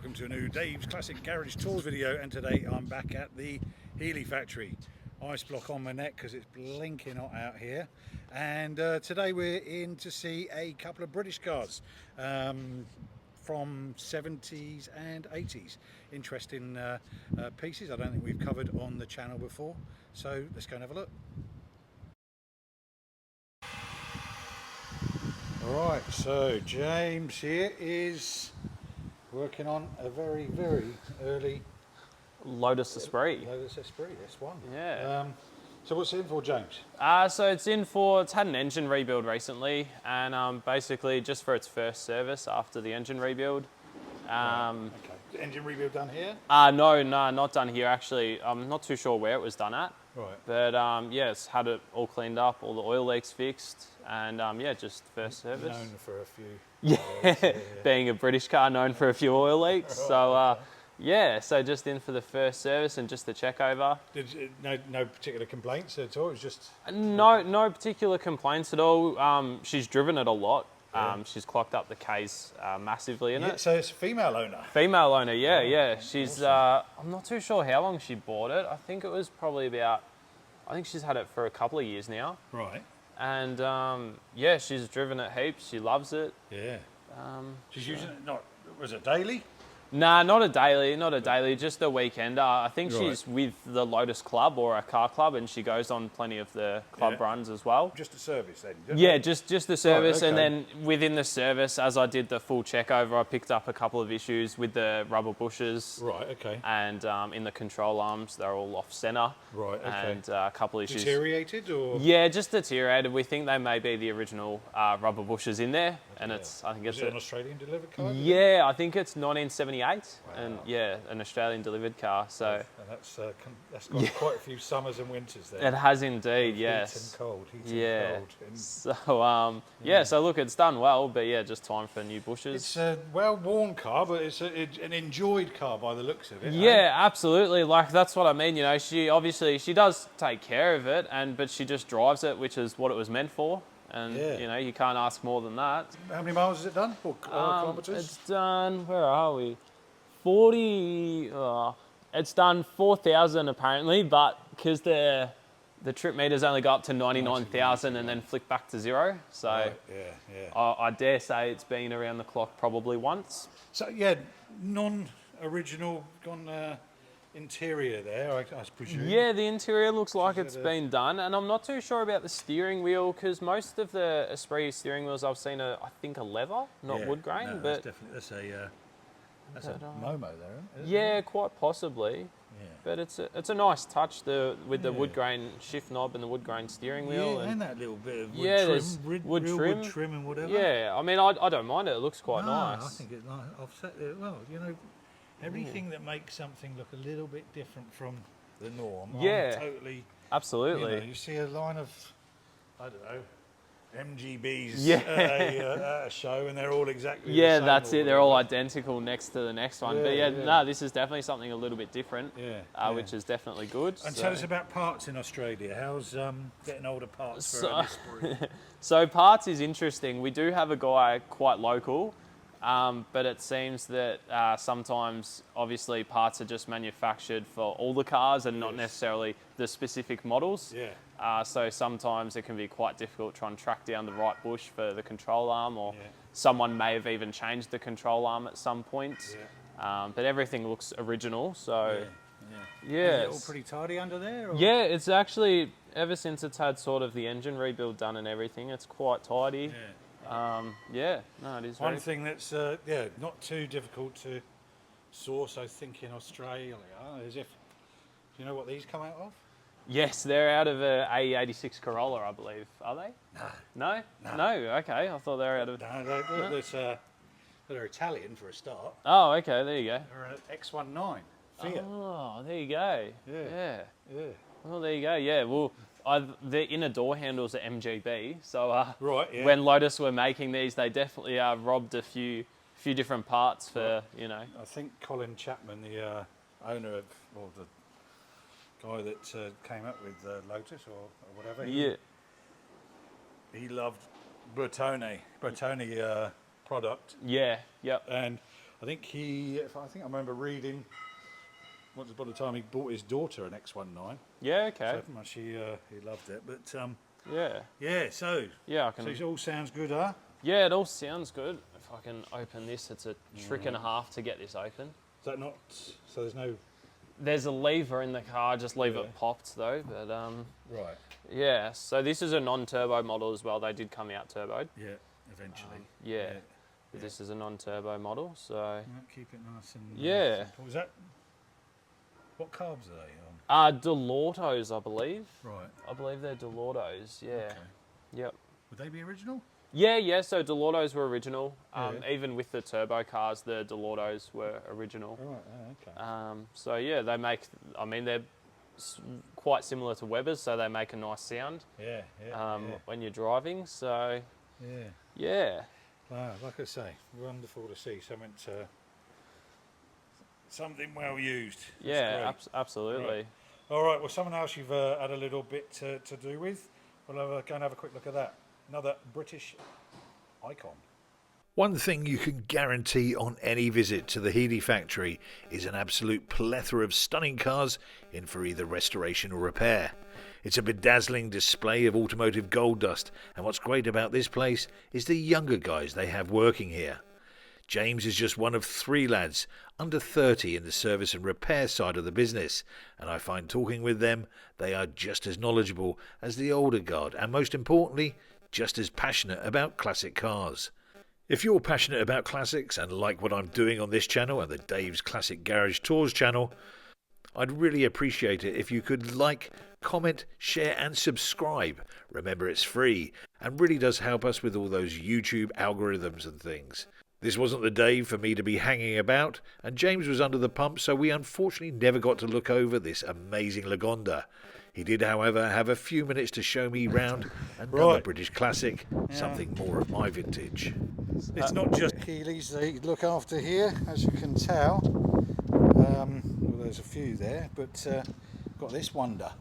welcome to a new Dave's Classic Garage Tours video, and today I'm back at the Healey Factory. Ice block on my neck because it's blinking hot out here, and today we're in to see a couple of British cars from 70s and 80s. Interesting pieces I don't think we've covered on the channel before, so let's go and have a look. Alright, so James here is working on a very early Lotus Esprit. Lotus Esprit S1. Yeah. So what's it in for, James? So it's had an engine rebuild recently, and basically just for its first service after the engine rebuild. Right. Okay. Engine rebuild done here? No, not done here actually. I'm not too sure where it was done at. Right. But yeah, it's had it all cleaned up, all the oil leaks fixed, and yeah, just first service. Known for a few. Yeah, being a British car, known for a few oil leaks. Right, so okay. yeah, so just in for the first service and just the check over. No particular complaints at all? It was just No particular complaints at all. She's driven it a lot. Yeah. She's clocked up the Ks massively in it. So it's a female owner. Female owner, yeah, Oh, yeah. She's awesome. I'm not too sure how long she bought it. I think it was probably about. I think she's had it for a couple of years now. Right. And yeah, she's driven it heaps. She loves it. Yeah. She's using it. Was it daily? Nah, not a daily, just a weekender. I think she's with the Lotus Club or a car club, and she goes on plenty of the club runs as well. Just a service then? Yeah, just the service, Right, okay. and then within the service, as I did the full check over, I picked up a couple of issues with the rubber bushes. Right, okay. And in the control arms, they're all off centre. Right, okay. And a couple issues. Deteriorated or? Yeah, just deteriorated. We think they may be the original rubber bushes in there, and I think it's an Australian delivered car? Yeah, I think it's 1978, Wow. and yeah, an Australian delivered car. So and that's got quite a few summers and winters there. it has indeed, yes. Heat and cold. And So yeah, so look, it's done well, but yeah, just time for new bushes. it's a well-worn car, but it's an enjoyed car by the looks of it. Yeah, absolutely. Like that's what I mean. You know, she does take care of it, but she just drives it, which is what it was meant for. And you know, you can't ask more than that. How many miles has it done? Or kilometres? It's done. Where are we? 40. It's done 4,000 apparently, but because the trip meters only go up to 99,000 and then flick back to zero. So I dare say it's been around the clock probably once. So yeah, non-original gone interior there, I presume. Yeah, the interior looks like it's been done, and I'm not too sure about the steering wheel because most of the Esprit steering wheels I've seen are, I think, a leather, not wood grain. No, but that's a Momo there, isn't it? yeah, quite possibly. Yeah. But it's a nice touch with the wood grain shift knob and the wood grain steering wheel. Yeah, and that little bit of wood wood trim and whatever. Yeah, I mean, I don't mind it. It looks quite nice. I think it offset it well. You know, everything that makes something look a little bit different from the norm. Yeah, I'm totally. Absolutely. You know, you see a line of, I don't know, MGBs at a show, and they're all exactly the same. That's it. They're all identical next to the next one. But no, this is definitely something a little bit different, which is definitely good. And tell us about parts in Australia. How's getting older parts for an Esprit? So parts is interesting. We do have a guy quite local, but it seems that sometimes, obviously, parts are just manufactured for all the cars and not necessarily the specific models. Yeah. So sometimes it can be quite difficult trying to track down the right bush for the control arm, or someone may have even changed the control arm at some point. Yeah. But everything looks original, so yeah. Is it all pretty tidy under there? Or? Yeah, it's actually, ever since it's had sort of the engine rebuild done and everything, it's quite tidy. Yeah. No, it is. One thing that's not too difficult to source, I think, in Australia is if you know what these come out of. Yes, they're out of a A86 Corolla, I believe. Are they? No. No. Okay, I thought they were out of. No, they're Italian for a start. Oh, okay. There you go. They're an X19 Fiat. Oh, there you go. Yeah. Well, there you go. Yeah. Well, the inner door handles are MGB, so when Lotus were making these, they definitely robbed a few different parts for you know. I think Colin Chapman, the owner of, or the guy that came up with Lotus or whatever, he loved Bertone product. Yeah. Yep. And I think I remember reading once upon a time he bought his daughter an X19. Yeah, okay. So much he loved it. But Yeah. yeah, so Yeah, I can. so it all sounds good, huh? Yeah, it all sounds good. If I can open this, it's a trick and a half to get this open. Is that not? So there's no. There's a lever in the car, just leave it popped though. But Right. yeah. So this is a non-turbo model as well. They did come out turboed. Yeah. Eventually. Yeah. But this is a non-turbo model, so. Right, keep it nice and. Yeah. Simple. Is that? What carbs are they on? Delortos, I believe. Right. I believe they're Delortos. Yeah. Okay. Yep. Would they be original? Yeah. So Delortos were original. Yeah. Even with the turbo cars, the Delortos were original. Right. Okay. So yeah, they make. I mean, they're quite similar to Webers, so they make a nice sound. Yeah. When you're driving. So. Yeah. Yeah. Wow, like I say, wonderful to see something well used. That's Yeah, great. absolutely. Right. All right, well, someone else you've had a little bit to do with. We'll go and have a quick look at that. Another British icon. One thing you can guarantee on any visit to the Healey factory is an absolute plethora of stunning cars in for either restoration or repair. It's a bedazzling display of automotive gold dust, and what's great about this place is the younger guys they have working here. James is just one of 3 lads under 30 in the service and repair side of the business, and I find talking with them they are just as knowledgeable as the older guard, and most importantly, just as passionate about classic cars. If you're passionate about classics and like what I'm doing on this channel and the Dave's Classic Garage Tours channel, I'd really appreciate it if you could like, comment, share and subscribe. Remember, it's free and really does help us with all those YouTube algorithms and things. This wasn't the day for me to be hanging about, and James was under the pump, so we unfortunately never got to look over this amazing Lagonda. He did, however, have a few minutes to show me round another British classic, something more of my vintage. It's not just Healeys they look after here, as you can tell. Well, there's a few there, but got this wonder.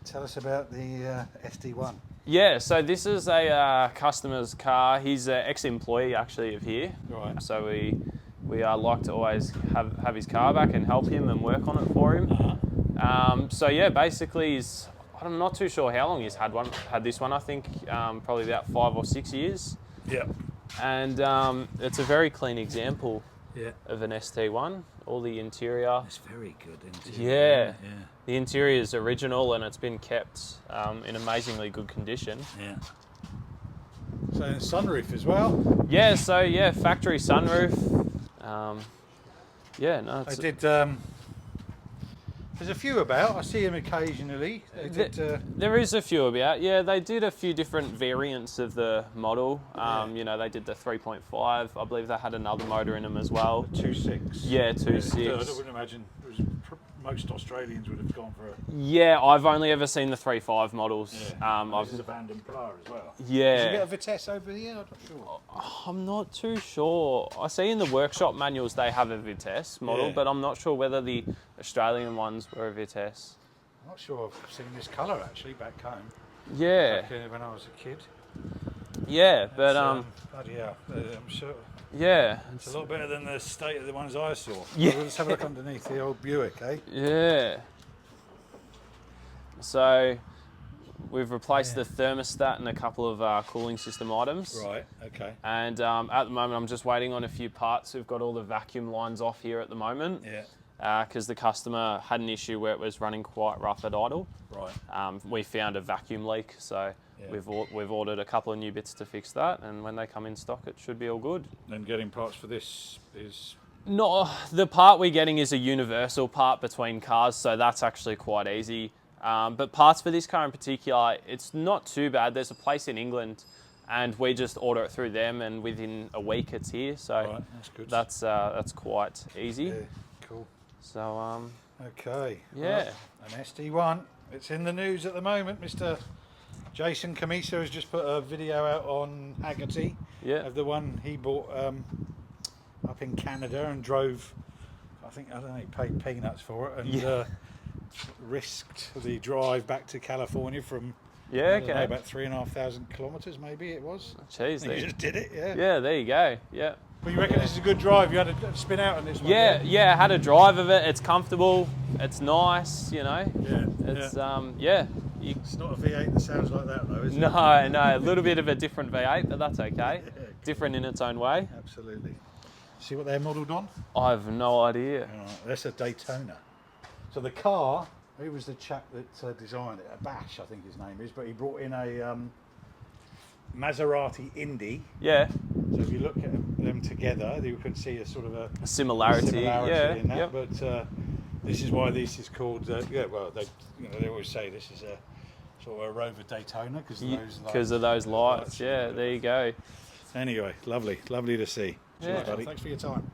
Tell us about the SD1. Yeah, so this is a customer's car. He's an ex-employee actually of here. Right. So we like to always have his car back and help him and work on it for him. So yeah, basically I'm not too sure how long he's had this one. I think probably about 5 or 6 years. Yeah. And it's a very clean example of an ST1. All the interior. It's very good interior. Yeah. The interior is original and it's been kept in amazingly good condition. Yeah. So sunroof as well. Yeah. So yeah, factory sunroof. Yeah. No. I did. There's a few about. I see them occasionally. There is a few about. Yeah, they did a few different variants of the model. You know, they did the 3.5. I believe they had another motor in them as well. 2.6. Yeah, 2.6. I wouldn't imagine most Australians would have gone for a. Yeah, I've only ever seen the 3.5 models. Yeah. This is a Vandan Plas as well. Yeah. Did you get a Vitesse over here? I'm not sure. I'm not too sure. I see in the workshop manuals they have a Vitesse model, but I'm not sure whether the Australian ones were a Vitesse. I'm not sure I've seen this colour actually back home. Yeah. Back when I was a kid. Yeah, but bloody hell, I'm sure. Yeah. It's a lot better than the state of the ones I saw. Yeah. Let's have a look underneath the old Buick, eh? Yeah. So we've replaced the thermostat and a couple of cooling system items. Right, okay. And at the moment I'm just waiting on a few parts. We've got all the vacuum lines off here at the moment. Yeah. Because the customer had an issue where it was running quite rough at idle. Right. We found a vacuum leak, so we've ordered a couple of new bits to fix that, and when they come in stock it should be all good. Then getting parts for this is... No, the part we're getting is a universal part between cars, so that's actually quite easy. But parts for this car in particular, it's not too bad. There's a place in England and we just order it through them and within a week it's here, so right, that's good. That's quite easy. Yeah, cool. So okay. yeah. Well, an SD1. It's in the news at the moment. Mr. Jason Camisa has just put a video out on Haggerty of the one he bought up in Canada and drove. I don't know, he paid peanuts for it and risked the drive back to California from about 3,500 kilometres maybe it was. Jeez, you just did it, yeah, there you go. Yeah. But you reckon this is a good drive? You had a spin out on this one? Yeah, I had a drive of it. It's comfortable. It's nice, you know. Yeah. It's It's not a V8 that sounds like that though, is it? No, a little bit of a different V8, but that's okay. Yeah, Different in its own way. absolutely. See what they're modelled on? I have no idea. That's a Daytona. So the car, who was the chap that designed it? Bash, I think his name is, but he brought in a Maserati Indy. Yeah. So if you look at them together, you can see a sort of a Similarity. Yeah. in that. Yep. But this is why this is called. Well, they always say this is a sort of a Rover Daytona Because of those lights. Yeah. There you go. Anyway, lovely to see. Yeah. Cheers, buddy. Thanks for your time.